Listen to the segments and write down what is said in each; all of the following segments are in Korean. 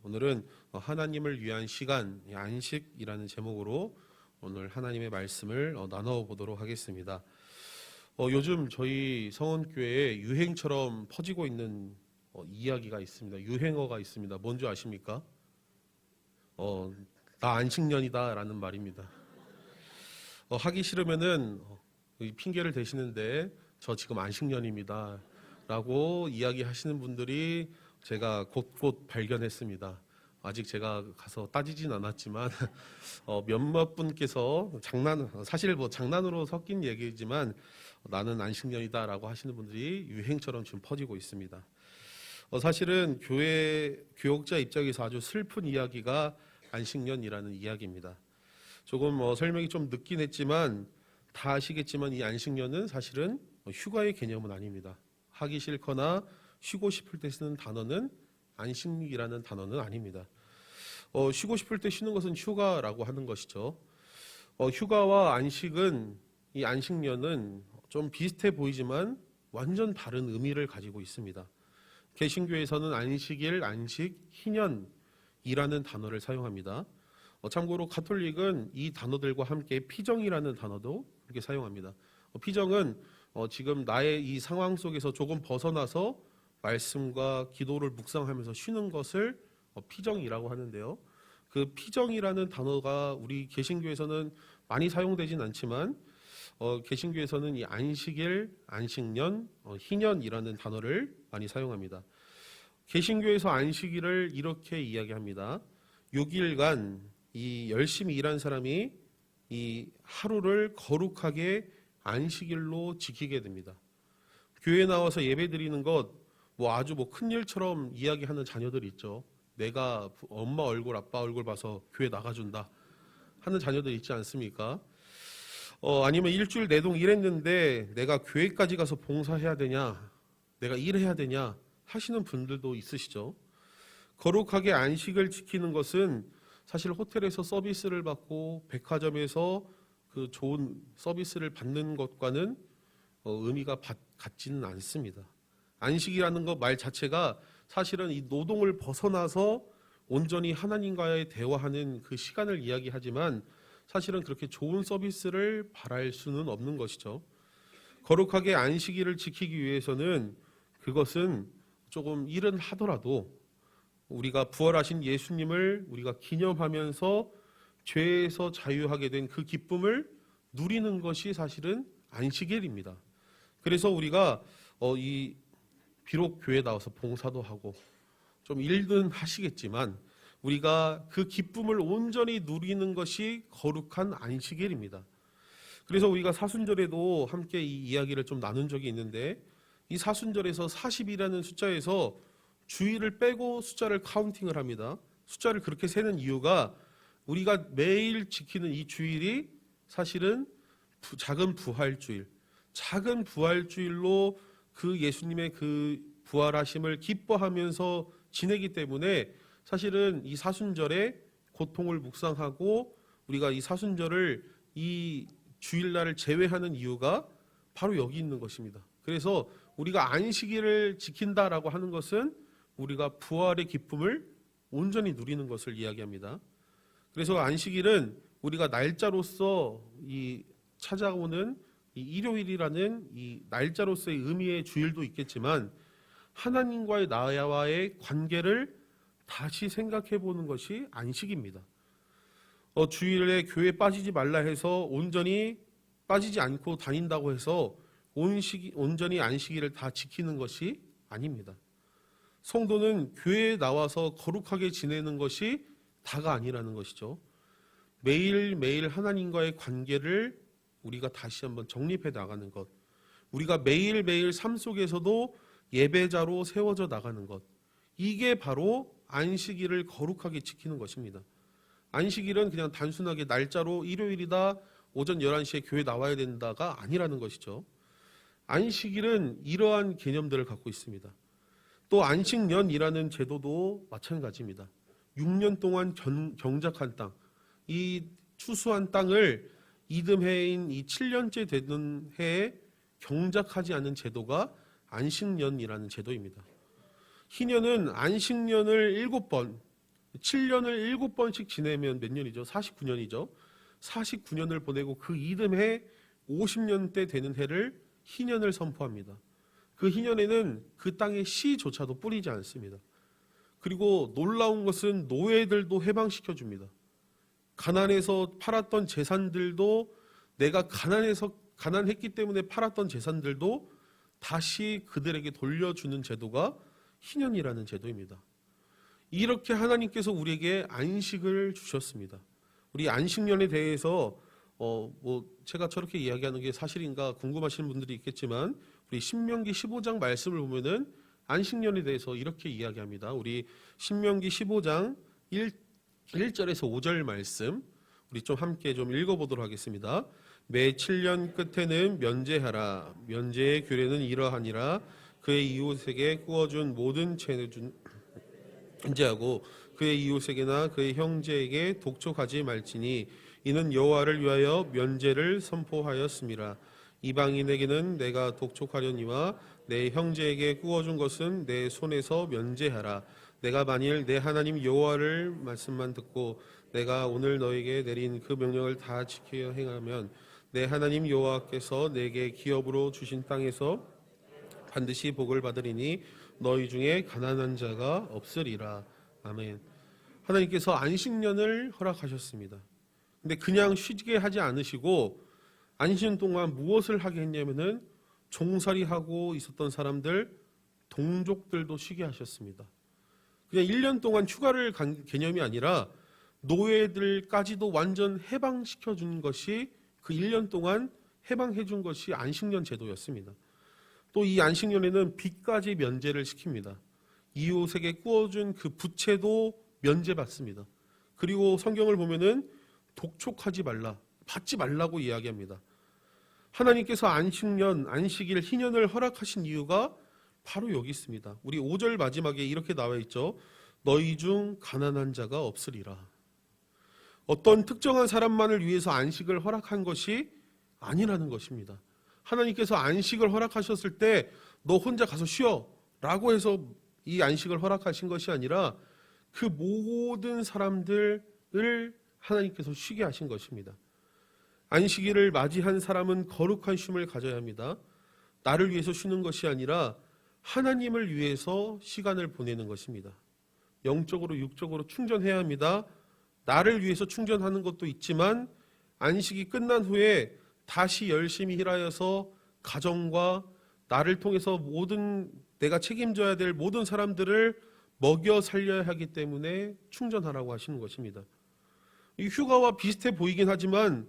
오늘은 하나님을 위한 시간, 안식이라는 제목으로 오늘 하나님의 말씀을 나눠보도록 하겠습니다. 요즘 저희 성원교회에 유행처럼 퍼지고 있는 이야기가 있습니다. 유행어가 있습니다. 뭔지 아십니까? 나 안식년이다 라는 말입니다. 하기 싫으면은 핑계를 대시는데 저 지금 안식년입니다 라고 이야기하시는 분들이 제가 곳곳 발견했습니다. 아직 제가 가서 따지진 않았지만 몇몇 분께서 사실 장난으로 섞인 얘기지만 나는 안식년이다 라고 하시는 분들이 유행처럼 지금 퍼지고 있습니다. 사실은 교역자 입장에서 아주 슬픈 이야기가 안식년이라는 이야기입니다. 조금 설명이 좀 늦긴 했지만 다 아시겠지만 이 안식년은 사실은 휴가의 개념은 아닙니다. 하기 싫거나 쉬고 싶을 때 쓰는 단어는 안식이라는 단어는 아닙니다. 쉬고 싶을 때 쉬는 것은 휴가라고 하는 것이죠. 휴가와 안식은, 이 안식년은 좀 비슷해 보이지만 완전 다른 의미를 가지고 있습니다. 개신교에서는 안식일, 안식, 희년이라는 단어를 사용합니다. 참고로 가톨릭은 이 단어들과 함께 피정이라는 단어도 이렇게 사용합니다. 피정은 지금 나의 이 상황 속에서 조금 벗어나서 말씀과 기도를 묵상하면서 쉬는 것을 피정이라고 하는데요. 그 피정이라는 단어가 우리 개신교에서는 많이 사용되진 않지만 개신교에서는 이 안식일, 안식년, 희년이라는 단어를 많이 사용합니다. 개신교에서 안식일을 이렇게 이야기합니다. 6일간 이 열심히 일한 사람이 이 하루를 거룩하게 안식일로 지키게 됩니다. 교회에 나와서 예배 드리는 것 아주 큰 일처럼 이야기하는 자녀들이 있죠. 내가 엄마 얼굴, 아빠 얼굴 봐서 교회 나가준다 하는 자녀들 있지 않습니까? 아니면 일주일 내동 일했는데 내가 교회까지 가서 봉사해야 되냐, 내가 일해야 되냐 하시는 분들도 있으시죠. 거룩하게 안식을 지키는 것은 사실 호텔에서 서비스를 받고 백화점에서 그 좋은 서비스를 받는 것과는 의미가 같지는 않습니다. 안식이라는 것 말 자체가 사실은 이 노동을 벗어나서 온전히 하나님과의 대화하는 그 시간을 이야기하지만 사실은 그렇게 좋은 서비스를 바랄 수는 없는 것이죠. 거룩하게 안식일을 지키기 위해서는 그것은 조금 일은 하더라도 우리가 부활하신 예수님을 우리가 기념하면서 죄에서 자유하게 된 그 기쁨을 누리는 것이 사실은 안식일입니다. 그래서 우리가 비록 교회에 나와서 봉사도 하고 좀 일은 하시겠지만 우리가 그 기쁨을 온전히 누리는 것이 거룩한 안식일입니다. 그래서 우리가 사순절에도 함께 이 이야기를 좀 나눈 적이 있는데 이 사순절에서 40이라는 숫자에서 주일을 빼고 숫자를 카운팅을 합니다. 숫자를 그렇게 세는 이유가 우리가 매일 지키는 이 주일이 사실은 작은 부활주일로 그 예수님의 그 부활하심을 기뻐하면서 지내기 때문에 사실은 이 사순절에 고통을 묵상하고 우리가 이 사순절을 이 주일날을 제외하는 이유가 바로 여기 있는 것입니다. 그래서 우리가 안식일을 지킨다라고 하는 것은 우리가 부활의 기쁨을 온전히 누리는 것을 이야기합니다. 그래서 안식일은 우리가 날짜로서 찾아오는 이 일요일이라는 이 날짜로서의 의미의 주일도 있겠지만 하나님과의 나와의 관계를 다시 생각해 보는 것이 안식입니다. 주일에 교회에 빠지지 말라 해서 온전히 빠지지 않고 다닌다고 해서 온전히 안식일을 다 지키는 것이 아닙니다. 성도는 교회에 나와서 거룩하게 지내는 것이 다가 아니라는 것이죠. 매일매일 하나님과의 관계를 우리가 다시 한번 정립해 나가는 것, 우리가 매일매일 삶 속에서도 예배자로 세워져 나가는 것, 이게 바로 안식일을 거룩하게 지키는 것입니다. 안식일은 그냥 단순하게 날짜로 일요일이다, 오전 11시에 교회 나와야 된다가 아니라는 것이죠. 안식일은 이러한 개념들을 갖고 있습니다. 또 안식년이라는 제도도 마찬가지입니다. 6년 동안 경작한 땅, 이 추수한 땅을 이듬해인 이 7년째 되는 해에 경작하지 않은 제도가 안식년이라는 제도입니다. 희년은 안식년을 7번, 7년을 7번씩 지내면 몇 년이죠? 49년이죠. 49년을 보내고 그 이듬해 50년 때 되는 해를 희년을 선포합니다. 그 희년에는 그 땅의 씨조차도 뿌리지 않습니다. 그리고 놀라운 것은 노예들도 해방시켜 줍니다. 가난해서 팔았던 재산들도, 내가 가난했기 때문에 팔았던 재산들도 다시 그들에게 돌려주는 제도가 희년이라는 제도입니다. 이렇게 하나님께서 우리에게 안식을 주셨습니다. 우리 안식년에 대해서 제가 저렇게 이야기하는 게 사실인가 궁금하시는 분들이 있겠지만, 우리 신명기 15장 말씀을 보면은 안식년에 대해서 이렇게 이야기합니다. 우리 신명기 15장 1절에서 5절 말씀, 우리 좀 함께 좀 읽어보도록 하겠습니다. 매 7년 끝에는 면제하라. 면제의 규례는 이러하니라. 그의 이웃에게 구워준 모든 채는 면제하고 그의 이웃에게나 그의 형제에게 독촉하지 말지니 이는 여호와를 위하여 면제를 선포하였음이라. 이방인에게는 내가 독촉하려니와 내 형제에게 구워준 것은 내 손에서 면제하라. 내가 만일 내 하나님 여호와를 말씀만 듣고 내가 오늘 너에게 내린 그 명령을 다 지켜 행하면 내 하나님 여호와께서 내게 기업으로 주신 땅에서 반드시 복을 받으리니 너희 중에 가난한 자가 없으리라. 아멘. 하나님께서 안식년을 허락하셨습니다. 근데 그냥 쉬게 하지 않으시고 안식년 동안 무엇을 하게 했냐면은 종살이하고 있었던 사람들, 동족들도 쉬게 하셨습니다. 그냥 1년 동안 휴가를 간 개념이 아니라 노예들까지도 완전 해방시켜 준 것이, 그 1년 동안 해방해 준 것이 안식년 제도였습니다. 또 이 안식년에는 빚까지 면제를 시킵니다. 이웃에게 구워준 그 부채도 면제받습니다. 그리고 성경을 보면은 독촉하지 말라, 받지 말라고 이야기합니다. 하나님께서 안식년, 안식일, 희년을 허락하신 이유가 바로 여기 있습니다. 우리 5절 마지막에 이렇게 나와 있죠. 너희 중 가난한 자가 없으리라. 어떤 특정한 사람만을 위해서 안식을 허락한 것이 아니라는 것입니다. 하나님께서 안식을 허락하셨을 때 너 혼자 가서 쉬어 라고 해서 이 안식을 허락하신 것이 아니라 그 모든 사람들을 하나님께서 쉬게 하신 것입니다. 안식일을 맞이한 사람은 거룩한 쉼을 가져야 합니다. 나를 위해서 쉬는 것이 아니라 하나님을 위해서 시간을 보내는 것입니다. 영적으로 육적으로 충전해야 합니다. 나를 위해서 충전하는 것도 있지만 안식이 끝난 후에 다시 열심히 일하여서 가정과 나를 통해서 모든 내가 책임져야 될 모든 사람들을 먹여 살려야 하기 때문에 충전하라고 하시는 것입니다. 이 휴가와 비슷해 보이긴 하지만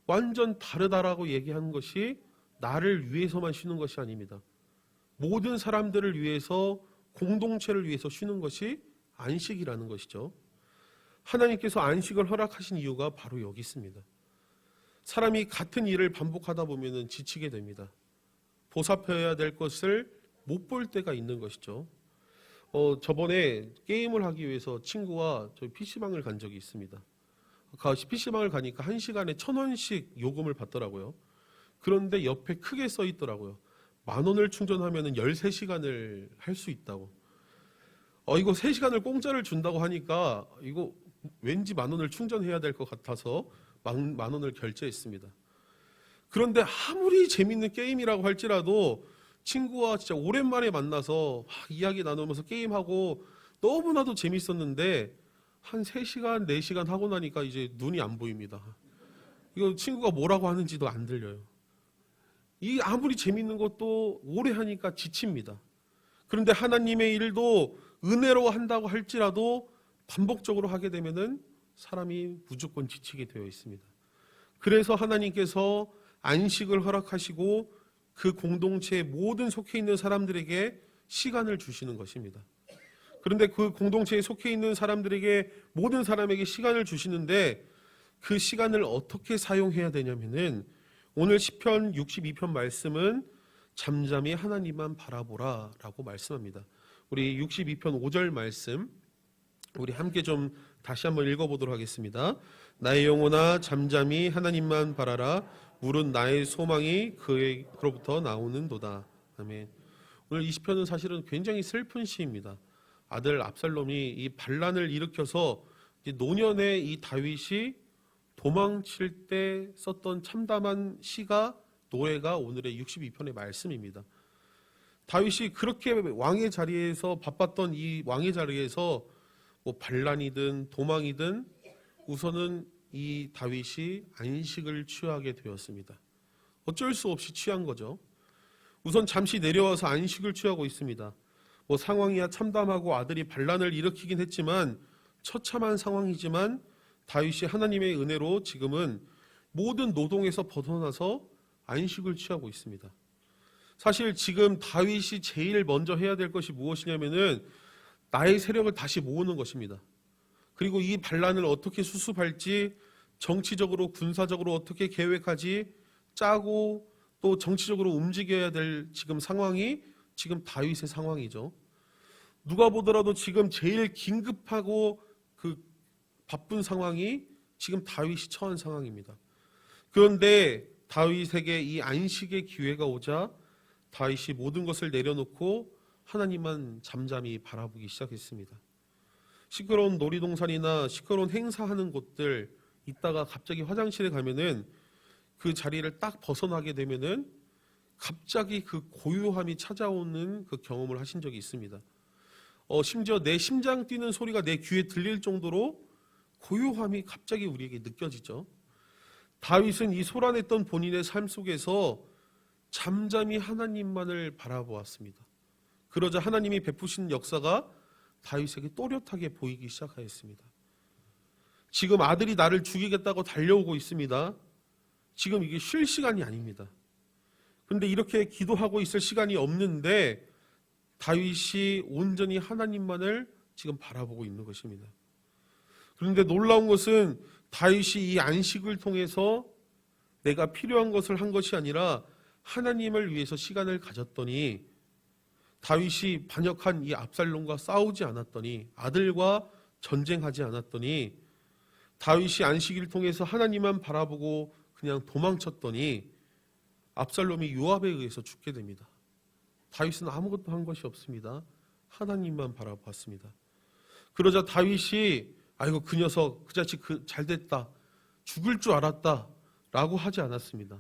완전 다르다라고 얘기하는 것이 나를 위해서만 쉬는 것이 아닙니다. 모든 사람들을 위해서, 공동체를 위해서 쉬는 것이 안식이라는 것이죠. 하나님께서 안식을 허락하신 이유가 바로 여기 있습니다. 사람이 같은 일을 반복하다 보면 지치게 됩니다. 보살펴야 될 것을 못 볼 때가 있는 것이죠. 저번에 게임을 하기 위해서 친구와 저희 PC방을 간 적이 있습니다. PC방을 가니까 1시간에 1,000원씩 요금을 받더라고요. 그런데 옆에 크게 써 있더라고요. 10,000원을 충전하면 13시간을 할 수 있다고. 이거 3시간을 공짜를 준다고 하니까 이거 왠지 10,000원을 충전해야 될 것 같아서 10,000원을 결제했습니다. 그런데 아무리 재밌는 게임이라고 할지라도 친구와 진짜 오랜만에 만나서 이야기 나누면서 게임하고 너무나도 재밌었는데 한 3시간, 4시간 하고 나니까 이제 눈이 안 보입니다. 이거 친구가 뭐라고 하는지도 안 들려요. 이 아무리 재밌는 것도 오래 하니까 지칩니다. 그런데 하나님의 일도 은혜로 한다고 할지라도 반복적으로 하게 되면은 사람이 무조건 지치게 되어 있습니다. 그래서 하나님께서 안식을 허락하시고 그 공동체에 모든 속해 있는 사람들에게 시간을 주시는 것입니다. 그런데 그 공동체에 속해 있는 사람들에게, 모든 사람에게 시간을 주시는데 그 시간을 어떻게 사용해야 되냐면은 오늘 시편 62편 말씀은 잠잠히 하나님만 바라보라 라고 말씀합니다. 우리 62편 5절 말씀 우리 함께 좀 다시 한번 읽어보도록 하겠습니다. 나의 영혼아 잠잠히 하나님만 바라라. 물은 나의 소망이 그로부터 나오는도다. 아멘. 오늘 이 시편은 사실은 굉장히 슬픈 시입니다. 아들 압살롬이 이 반란을 일으켜서 노년에 이 다윗이 도망칠 때 썼던 참담한 시가 노래가 오늘의 62편의 말씀입니다. 다윗이 그렇게 왕의 자리에서 바빴던 이 왕의 자리에서 뭐 반란이든 도망이든 우선은 이 다윗이 안식을 취하게 되었습니다. 어쩔 수 없이 취한 거죠. 우선 잠시 내려와서 안식을 취하고 있습니다. 뭐 상황이야 참담하고 아들이 반란을 일으키긴 했지만 처참한 상황이지만 다윗이 하나님의 은혜로 지금은 모든 노동에서 벗어나서 안식을 취하고 있습니다. 사실 지금 다윗이 제일 먼저 해야 될 것이 무엇이냐면은 나의 세력을 다시 모으는 것입니다. 그리고 이 반란을 어떻게 수습할지, 정치적으로 군사적으로 어떻게 계획하지 짜고 또 정치적으로 움직여야 될 지금 상황이 지금 다윗의 상황이죠. 누가 보더라도 지금 제일 긴급하고 그 바쁜 상황이 지금 다윗이 처한 상황입니다. 그런데 다윗에게 이 안식의 기회가 오자 다윗이 모든 것을 내려놓고 하나님만 잠잠히 바라보기 시작했습니다. 시끄러운 놀이동산이나 시끄러운 행사하는 곳들 있다가 갑자기 화장실에 가면은 그 자리를 딱 벗어나게 되면은 갑자기 그 고요함이 찾아오는 그 경험을 하신 적이 있습니다. 심지어 내 심장 뛰는 소리가 내 귀에 들릴 정도로 고요함이 갑자기 우리에게 느껴지죠. 다윗은 이 소란했던 본인의 삶 속에서 잠잠히 하나님만을 바라보았습니다. 그러자 하나님이 베푸신 역사가 다윗에게 또렷하게 보이기 시작하였습니다. 지금 아들이 나를 죽이겠다고 달려오고 있습니다. 지금 이게 쉴 시간이 아닙니다. 그런데 이렇게 기도하고 있을 시간이 없는데 다윗이 온전히 하나님만을 지금 바라보고 있는 것입니다. 그런데 놀라운 것은 다윗이 이 안식을 통해서 내가 필요한 것을 한 것이 아니라 하나님을 위해서 시간을 가졌더니 다윗이 반역한 이 압살롬과 싸우지 않았더니 아들과 전쟁하지 않았더니 다윗이 안식일을 통해서 하나님만 바라보고 그냥 도망쳤더니 압살롬이 요압에 의해서 죽게 됩니다. 다윗은 아무것도 한 것이 없습니다. 하나님만 바라보았습니다. 그러자 다윗이 아이고 그 녀석 그 자식 잘됐다 죽을 줄 알았다 라고 하지 않았습니다.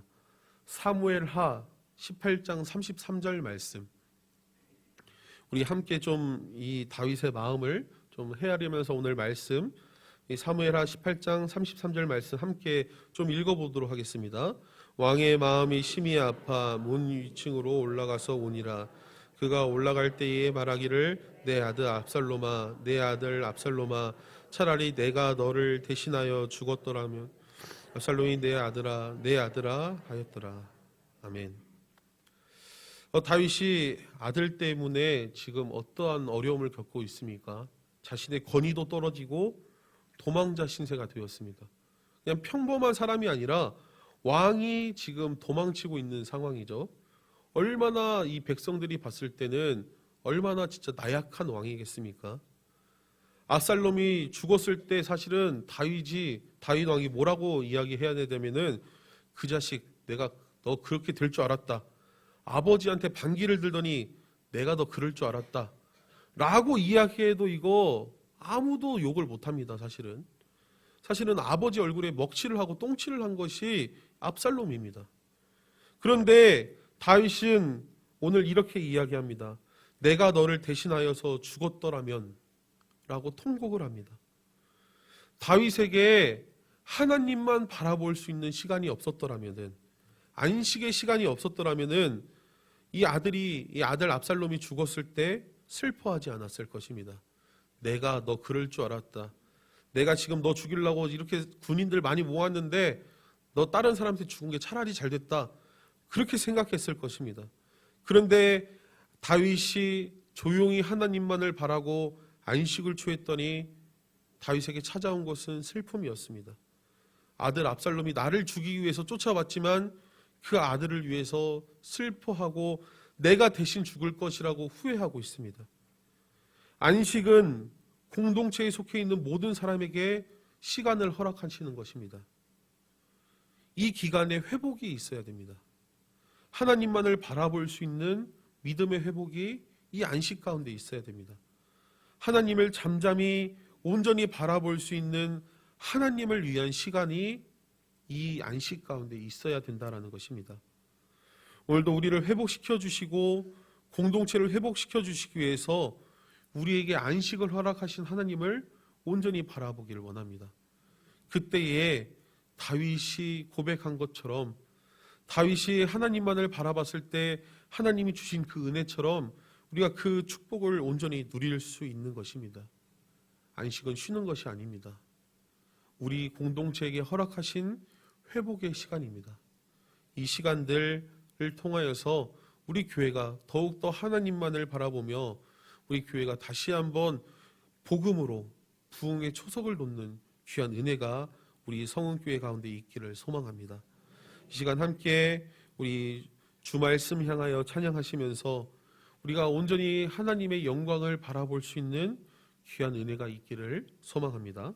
사무엘하 18장 33절 말씀, 우리 함께 좀 이 다윗의 마음을 좀 헤아리면서 오늘 말씀 이 사무엘하 18장 33절 말씀 함께 좀 읽어보도록 하겠습니다. 왕의 마음이 심히 아파 문 위층으로 올라가서 오니라. 그가 올라갈 때에 말하기를 내 아들 압살롬아 내 아들 압살롬아 차라리 내가 너를 대신하여 죽었더라면. 압살롬이 내 아들아 하였더라. 아멘. 다윗이 아들 때문에 지금 어떠한 어려움을 겪고 있습니까? 자신의 권위도 떨어지고 도망자 신세가 되었습니다. 그냥 평범한 사람이 아니라 왕이 지금 도망치고 있는 상황이죠. 얼마나 이 백성들이 봤을 때는 얼마나 진짜 나약한 왕이겠습니까? 압살롬이 죽었을 때 사실은 다윗 왕이 뭐라고 이야기해야 되냐면은 그 자식 내가 너 그렇게 될 줄 알았다. 아버지한테 반기를 들더니 내가 너 그럴 줄 알았다. 라고 이야기해도 이거 아무도 욕을 못합니다. 사실은 아버지 얼굴에 먹칠을 하고 똥칠을 한 것이 압살롬입니다. 그런데 다윗은 오늘 이렇게 이야기합니다. 내가 너를 대신하여서 죽었더라면 라고 통곡을 합니다. 다윗에게 하나님만 바라볼 수 있는 시간이 없었더라면은, 안식의 시간이 없었더라면은 이 아들 압살롬이 죽었을 때 슬퍼하지 않았을 것입니다. 내가 너 그럴 줄 알았다. 내가 지금 너 죽이려고 이렇게 군인들 많이 모았는데 너 다른 사람한테 죽은 게 차라리 잘 됐다. 그렇게 생각했을 것입니다. 그런데 다윗이 조용히 하나님만을 바라고 안식을 취했더니 다윗에게 찾아온 것은 슬픔이었습니다. 아들 압살롬이 나를 죽이기 위해서 쫓아왔지만 그 아들을 위해서 슬퍼하고 내가 대신 죽을 것이라고 후회하고 있습니다. 안식은 공동체에 속해 있는 모든 사람에게 시간을 허락하시는 것입니다. 이 기간에 회복이 있어야 됩니다. 하나님만을 바라볼 수 있는 믿음의 회복이 이 안식 가운데 있어야 됩니다. 하나님을 잠잠히 온전히 바라볼 수 있는 하나님을 위한 시간이 이 안식 가운데 있어야 된다라는 것입니다. 오늘도 우리를 회복시켜 주시고 공동체를 회복시켜 주시기 위해서 우리에게 안식을 허락하신 하나님을 온전히 바라보기를 원합니다. 그때에 다윗이 고백한 것처럼, 다윗이 하나님만을 바라봤을 때 하나님이 주신 그 은혜처럼 우리가 그 축복을 온전히 누릴 수 있는 것입니다. 안식은 쉬는 것이 아닙니다. 우리 공동체에게 허락하신 회복의 시간입니다. 이 시간들을 통하여서 우리 교회가 더욱더 하나님만을 바라보며 우리 교회가 다시 한번 복음으로 부흥의 초석을 놓는 귀한 은혜가 우리 성은교회 가운데 있기를 소망합니다. 이 시간 함께 우리 주 말씀 향하여 찬양하시면서 우리가 온전히 하나님의 영광을 바라볼 수 있는 귀한 은혜가 있기를 소망합니다.